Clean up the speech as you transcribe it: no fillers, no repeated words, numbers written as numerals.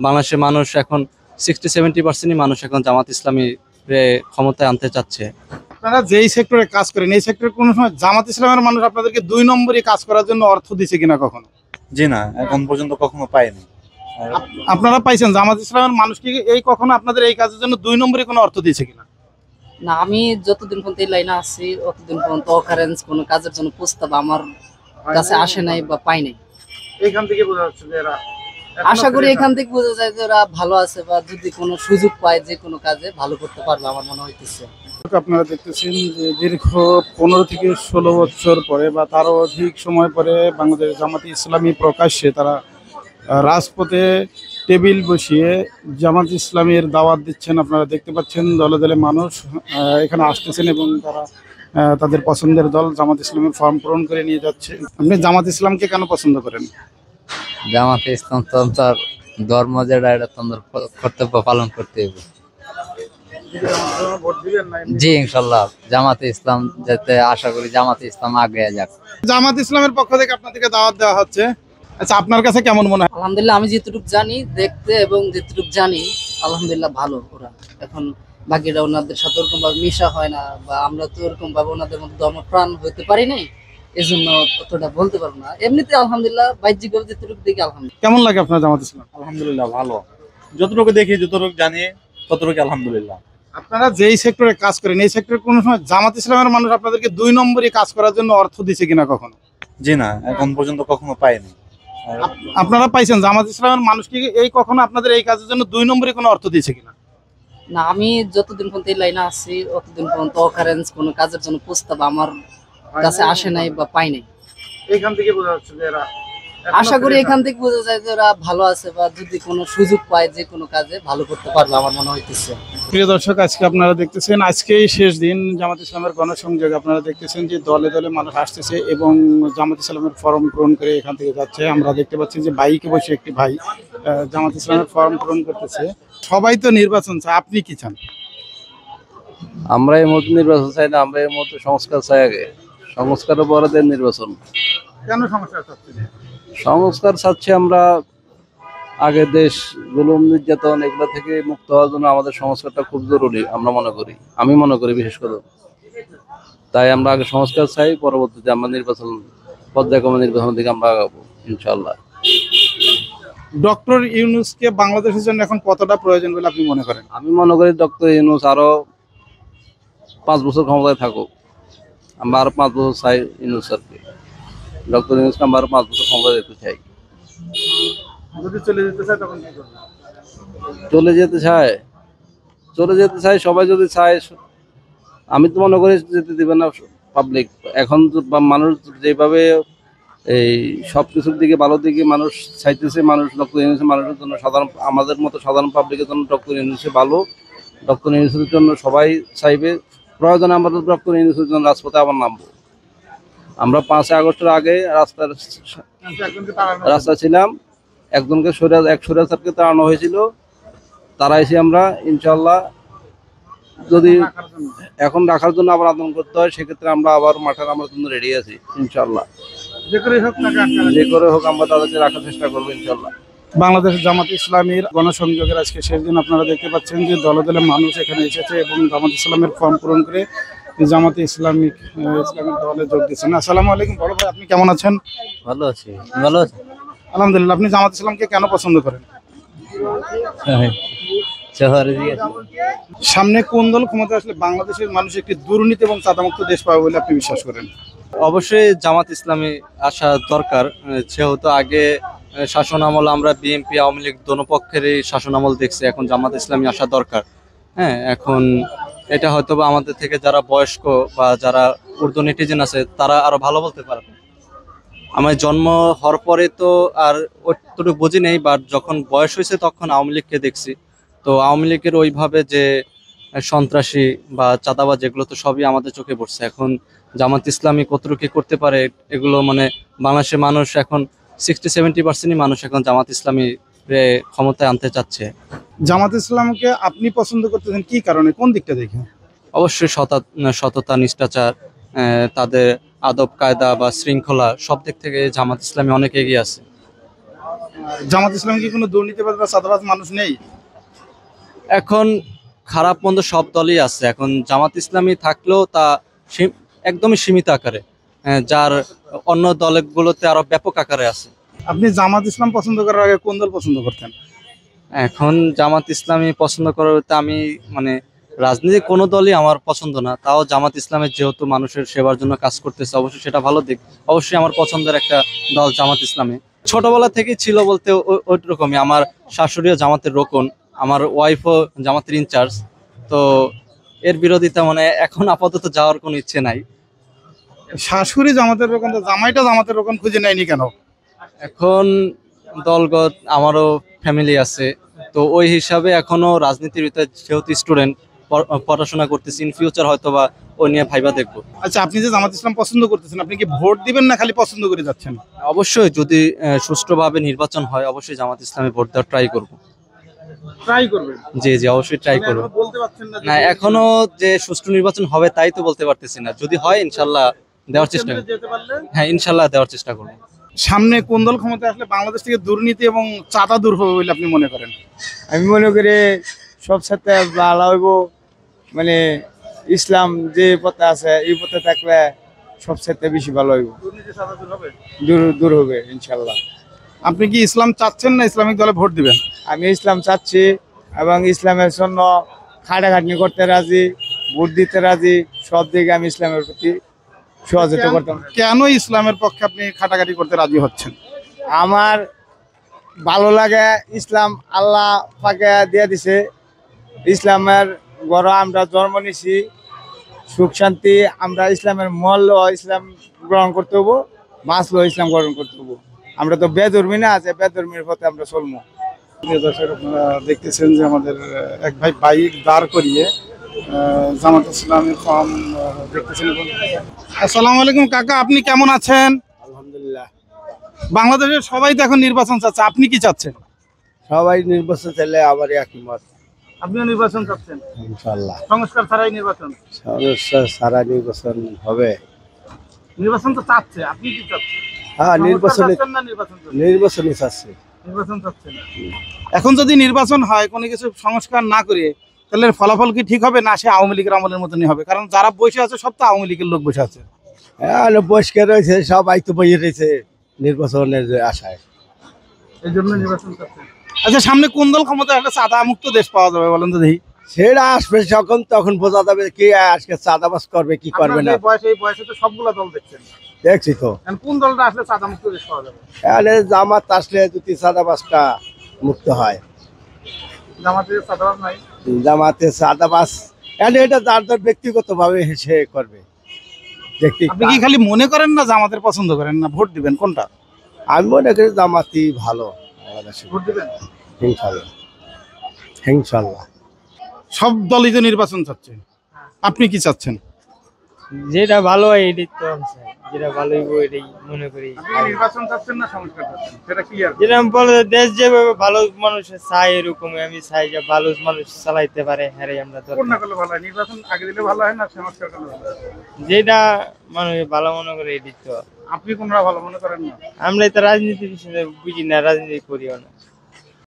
বাংলাদেশের মানুষ এখন 60-70% মানুষ এখন জামাত ইসলামী ক্ষমতায় আনতে চাচ্ছে। আপনারা যেই সেক্টরে কাজ করেন এই সেক্টরে কোনো সময় জামাত ইসলামের মানুষ আপনাদেরকে 2 নম্বরই কাজ করার জন্য অর্থ দিছে কিনা কখনো? জি না, এখন পর্যন্ত কখনো পাইনি। আপনারা পাইছেন জামাত ইসলামের মানুষ কি এই কখনো আপনাদের এই কাজের জন্য 2 নম্বরই কোনো অর্থ দিয়েছে কিনা? না, আমি যতদিন পর্যন্ত এই লাইনে আছি ততদিন পর্যন্ত অকারেন্স কোনো কাজের জন্য প্রস্তাব আমার কাছে আসে নাই বা পাই নাই। এইখান থেকে বোঝা যাচ্ছে যে এরা আশা করি এখান থেকে বোঝা যায় যে ওরা ভালো আছে বা যদি কোনো সুযোগ পায় যে কোনো কাজে ভালো করতে পারবে আমার মনে হইতেছে। আপনারা দেখতেছেন যে দীর্ঘ 15 থেকে 16 বছর পরে বা তারও অধিক সময় পরে বাংলাদেশ জামাতে ইসলামী প্রকাশ্যে তারা রাজপথে টেবিল বসিয়ে জামাত ইসলামীর দাওয়াত দিচ্ছেন। আপনারা দেখতে পাচ্ছেন দলে দলে মানুষ এখানে আসতেছেন এবং তারা তাদের পছন্দের দল জামাত ইসলামের ফর্ম পূরণ করে নিয়ে যাচ্ছে। আপনি জামাত ইসলামকে কেন পছন্দ করেন? জামাতে ইসলাম তার ধর্ম যেটা এটা তাদের কর্তব্য পালন করতে হবে। জি ইনশাল্লাহ জামাতে ইসলাম যাতে আশা করি জামাতে ইসলাম আগে যাক। জামাত ইসলামের পক্ষ থেকে আপনাদেরকে দাওয়াত দেওয়া হচ্ছে। আচ্ছা, আপনার কাছে কেমন মনে হয়? আলহামদুলিল্লাহ, আমি যেটুকু জানি দেখতে এবং যেটুকু জানি আলহামদুলিল্লাহ ভালো ওরা। এখন বাকিরা ওনাদের সাথে ওরকম ভাবে মিশা হয় না বা আমরা তো ওরকম ভাবে ওনাদের মধ্যে ধর্মপ্রাণ হতে পারি নাই, এই জন্য অতটা বলতে পারবো না। এমনিতে আলহামদুলিল্লাহ বাহ্যিক ভাবে যেটুকু দেখি আলহামদুলিল্লাহ। কেমন লাগে আপনার জামাত ইসলাম? আলহামদুলিল্লাহ ভালো, যতটুকু দেখি যতটুকু জানি ততটুকু আলহামদুলিল্লাহ। আপনারা যেই সেক্টরে কাজ করেন এই সেক্টরে কোনো সময় জামাত ইসলামের মানুষ আপনাদেরকে 2 নম্বরই কাজ করার জন্য অর্থ দিছে কিনা কখনো? জি না, এখন পর্যন্ত কখনো পাইনি। আপনারা পাইছেন জামাত ইসলামের মানুষ কি এই কখনো আপনাদের এই কাজের জন্য 2 নম্বরই কোনো অর্থ দিয়েছে কিনা? না, আমি যতদিন পর্যন্ত এই লাইনে আছি ততদিন পর্যন্ত অকারেন্স কোনো কাজের জন্য প্রস্তাব আমার কাছে আসে নাই বা পাই নাই। এইখান থেকে বোঝা যাচ্ছে যে এরা আশা করি এখান থেকে বোঝা যায় যে ওরা ভালো আছে বা যদি কোনো সুযোগ পায় যে কোনো কাজে ভালো করতে পারবে আমার মনে হইতেছে। প্রিয় দর্শক, আজকে আপনারা দেখতেছেন আজকেই শেষ দিন জামাত ইসলামের গণসংযোগ। আপনারা দেখতেছেন যে দলে দলে মানুষ আসতেছে এবং জামাত ইসলামের ফর্ম পূরণ করে এখান থেকে যাচ্ছে। আমরা দেখতে পাচ্ছি যে বাইকে বসে একটি ভাই জামাত ইসলামের ফর্ম পূরণ করতেছে। সবাই তো নির্বাচন চায়, আপনি কি চান? আমরা এই মুহূর্তে নির্বাচন চাই না, আমরা এই মুহূর্তে সংস্কার চাই। আগে সংস্কারের পরে দেন নির্বাচন। কেন সমস্যা চাচ্ছেন? সংস্কার চাচ্ছি আমরা, আগে দেশ জুলুম নির্যাতন এগুলো থেকে মুক্ত হওয়ার জন্য আমাদের সংস্কারটা খুব জরুরি আমরা মনে করি, আমি মনে করি বিশেষ করে। তাই আমরা আগে সংস্কার চাই, পরবর্তীতে আমরা নির্বাচন পর্যায়ক্রমে নির্বাচনের দিকে আমরা আগাবো ইনশাআল্লাহ। ডক্টর ইউনূসকে বাংলাদেশের জন্য এখন কতটা প্রয়োজন বলে আপনি মনে করেন? আমি মনে করি ডক্টর ইউনূস আরো 5 বছর ক্ষমতায় থাকুক। আমরা আরো 5 বছর চাই ইউনূস স্যারকে। ডক্টর ইউনূসকে আমরা আরো 5 বছর ক্ষমতায় দেখতে চাই। যদি চলে যেতে চায় তখন কি করবেন? চলে যেতে চাই সবাই যদি চায়। আমি তো মনে করি যেতে দিবে না পাবলিক। এখন মানুষ যেভাবে এই সবকিছুর দিকে ভালো দিকে মানুষ চাইতেছে, মানুষ ডক্টর ইউনূসের মানুষের জন্য আমাদের মতো সাধারণ পাবলিকের জন্য ডক্টর ইউনূসে ভালো। ডক্টর ইউনূসের জন্য সবাই চাইবে। প্রয়োজনে আমরা ডক্টর ইউনূসের জন্য রাজপথে আবার নামবো। আমরা 5 আগস্টের আগে রাস্তা ছিলাম, একজনকে এক স্বৈরাচারকে তাড়ানো হয়েছিল, তাড়াইছি আমরা। ইনশাল্লাহ যদি এখন রাখার জন্য আবার আন্দোলন করতে হয় সেক্ষেত্রে আমরা আবার মাঠে নামার জন্য রেডি আছি ইনশাল্লাহ। যে করে হোক আমরা তাদেরকে রাখার চেষ্টা করবো ইনশাল্লাহ। বাংলাদেশ জামাত ইসলামীর গণসংযোগের আজকে শেষ দিন। আপনারা দেখতে পাচ্ছেন যে দলে দলে মানুষ এখানে এসেছে এবং জামাত ইসলামের ফর্ম পূরণ করে জামাতে ইসলামিক দলে যোগ দিচ্ছেন। আসসালামু আলাইকুম বড় ভাই, আপনি কেমন আছেন? ভালো আছি। ভালো আছি আলহামদুলিল্লাহ। আপনি জামাত ইসলামকে কেন পছন্দ করেন? সামনে কোন দল ক্ষমতা আসলে বাংলাদেশের মানুষ একটি দুর্নীতি এবং চাঁদামুক্ত দেশ পাবে বলে আপনি বিশ্বাস করেন? অবশ্যই জামাত ইসলামী আসা দরকার। যেহেতু আগে শাসন আমল আমরা বিএনপি আওয়ামী লীগ দোনো পক্ষেরই শাসন আমল দেখছি, এখন জামাত ইসলামী আসা দরকার। হ্যাঁ, এখন এটা হয়তো বা আমাদের থেকে যারা বয়স্ক বা যারা উর্দু নেটিজেন আছে তারা আরো ভালো বলতে পারবে। আমার জন্ম হওয়ার পরে তো আর ওইটুকু বুঝি নেই, বাট যখন বয়স হয়েছে তখন আওয়ামী লীগকে দেখছি। তো আওয়ামী লীগের ওইভাবে যে সন্ত্রাসী বা চাঁদাবাজ এগুলো তো সবই আমাদের চোখে পড়ছে। এখন জামাত ইসলামী কতটুকু কি করতে পারে এগুলো মানে বাংলাদেশের মানুষ এখন 60-70% মানুষ এখন জামাত ইসলামী ক্ষমতায় আনতে চাচ্ছে। জামাত ইসলামকে আপনি পছন্দ করতেছেন কি কারণে, কোন দিকটা দেখে? অবশ্যই সততা, নিষ্ঠাচার, তাদের আদব কায়দা বা শৃঙ্খলা সব দিক থেকে জামাত ইসলামী অনেক এগিয়ে আছে। জামাত ইসলামে কি কোনো দুর্নীতিবাজ বা চাঁদাবাজ মানুষ নেই? এখন খারাপ মন্দ সব দলই আছে, এখন জামাত ইসলামী থাকলেও তা একদমই সীমিত আকারে, যার অন্য দলগুলোতে আরো ব্যাপক আকারে আছে। আপনি জামাত ইসলাম পছন্দ করার আগে কোন দল পছন্দ করতেন? এখন জামাত ইসলামী পছন্দ করার বলতে আমি মানে রাজনীতি কোনো দলই আমার পছন্দ না, তাও জামাত ইসলামের যেহেতু মানুষের সেবার জন্য কাজ করতেছে অবশ্যই সেটা ভালো দিক, অবশ্যই আমার পছন্দের একটা দল জামাত ইসলামী। ছোটবেলা থেকেই ছিল বলতে ওই রকমই, আমার শাশুড়িও জামাতের রোকন, আমার ওয়াইফও জামাতের ইনচার্জ, তো এর বিরোধিতা মানে এখন আপাতত যাওয়ার কোনো ইচ্ছে নাই। শাশুড়ি জামাতের রকম, তো জামাইটা জামাতের রকম খুঁজে নেয়নি কেন? এখন দলগত আমারও ফ্যামিলি আছে, তো ওই হিসাবে এখনো রাজনীতির ভিতরে যেহেতু স্টুডেন্ট পড়াশোনা করতেছি, ইন ফিউচার হয়তো বা ওই নিয়ে ভাইবা দেখবো। আচ্ছা, আপনি যে জামাত ইসলাম পছন্দ করতেছেন, আপনি কি ভোট দিবেন না খালি পছন্দ করে যাচ্ছেন? অবশ্যই যদি সুষ্ঠুভাবে নির্বাচন হয় অবশ্যই জামাত ইসলামে ভোট দেওয়ার ট্রাই করব। ট্রাই করবেন? জি জি, অবশ্যই ট্রাই করব। এখনো বলতে পারছেন না? না, এখনো যে সুষ্ঠু নির্বাচন হবে তাই তো বলতে পারতেছি না, যদি হয় ইনশাল্লাহ দেওয়ার চেষ্টা করব। যেতে পারলে? হ্যাঁ, ইনশাল্লাহ দেওয়ার চেষ্টা করব। সামনে কোন দল ক্ষমতায় আসলে বাংলাদেশ থেকে দুর্নীতি এবং চাঁদা দূর হবে বলে আপনি মনে করেন? আমি মনে করি সব সাথে ভালো হইব, মানে ইসলাম যে পথে আছে এই পথে থাকলে সব সাথে বেশি ভালো হইব, দুর্নীতি চাঁদা দূর হবে? দূর দূর হবে ইনশাল্লাহ। আপনি কি ইসলাম চাচ্ছেন না ইসলামিক দলে ভোট দিবেন? আমি ইসলাম চাচ্ছি এবং ইসলামের জন্য খাটাখাটনি করতে রাজি, ভোট দিতে রাজি, সব দিকে আমি ইসলামের প্রতি সহযোগিতা করতাম। কেন ইসলামের পক্ষে আপনি খাটাখাটি করতে রাজি হচ্ছেন? আমার ভালো লাগে, ইসলাম আল্লাহ পাকে দিয়ে দিছে, ইসলামের গড় আমরা জন্ম নিছি, সুখ শান্তি আমরা ইসলামের মূল্য ইসলাম গ্রহণ করতে হবো, বাঁচলো ইসলাম গ্রহণ করতে হবো। আমরা তো বেধর্মী না, আছে বেধর্মীর পথে আমরা চলবো। প্রিয় দর্শক, আপনারা দেখতেছেন যে আমাদের এক ভাই বাইক দাঁড় করিয়ে জামাত ইসলামের ফর্ম দেখতেছেন। আসসালামু আলাইকুম কাকা, আপনি কেমন আছেন? আলহামদুলিল্লাহ। বাংলাদেশের সবাই তো এখন নির্বাচন চাচ্ছে, আপনি কি চাচ্ছেন? সবাই নির্বাচন চাইলে আবার একই মত, আপনিও নির্বাচন চাচ্ছেন? ইনশাল্লাহ সংস্কার ছাড়াই নির্বাচন? সমস্যা সারা নির্বাচন হবে। নির্বাচন তো চাচ্ছে, আপনি কি চাচ্ছেন? হ্যাঁ, সংস্কার চাচ্ছেন না নির্বাচন চাচ্ছেন? নির্বাচনই চাচ্ছে। নির্বাচন চাচ্ছেন। এখন যদি নির্বাচন হয় কোনো কিছু সংস্কার না করে, তাহলে ফলাফল কি ঠিক হবে না সে আওয়ামী লীগের আমলের মতনই হবে? কারণ যারা বসে আছে সব তো আওয়ামী লীগের লোক বসে আছে। হ্যাঁ, বসকে রয়েছে, সবাই তো বইয়ে রয়েছে নির্বাচনের আশায়। এই জন্য নির্বাচন চাচ্ছেন। আচ্ছা, সামনে কোন দল ক্ষমতা আসলে চাঁদা মুক্ত দেশ পাওয়া যাবে বলেন তো দেখি? সেটা আসবে যখন তখন বোঝা যাবে কি আজকে চাঁদাবাজ করবে কি করবে না। এই বয়সে তো সবগুলা দল দেখছেন, দেখছি তো। এখন কোন দলটা আসলে চাঁদা মুক্ত দেশ পাওয়া যাবে? তাহলে জামাত আসলে যদি চাঁদাবাজটা মুক্ত হয়। জামাতের চাঁদাবাজ নাই? জামাতে চাঁদাবাজ এটা যার যার ব্যক্তিগত ভাবে সে করবে। আপনি কি খালি মনে করেন না জামাতের পছন্দ করেন, না ভোট দিবেন কোনটা? আমি মনে করি জামাতি ভালো বাংলাদেশে। ভোট দিবেন ইনশাল্লাহ ইনশাল্লাহ। সব দলই তো নির্বাচন চাচ্ছে, আপনি কি চাচ্ছেন? যেটা ভালো হয় এটাই তো আমি চাই, যেটা ভালো হইব এটাই মনে করি। আপনি নির্বাচন চাচ্ছেন না সংস্কার চাচ্ছেন, সেটা ক্লিয়ার। যেরকম বলে দেশ যেভাবে ভালো মানুষ চাই এরকমই আমি চাই যে ভালো মানুষ চালাইতে পারে, হ্যাঁ আমরা দরকার। কোনটা করলে ভালো হয়? নির্বাচন আগে দিলে ভালো হয় না সংস্কার করলে ভালো হয়? যেটা মানুষ ভালো মনে করে এটাই তো। আপনি কোনটা ভালো মনে করেন না? আমরা তো রাজনীতির বিষয়ে বুঝি না, রাজনীতি করিও না।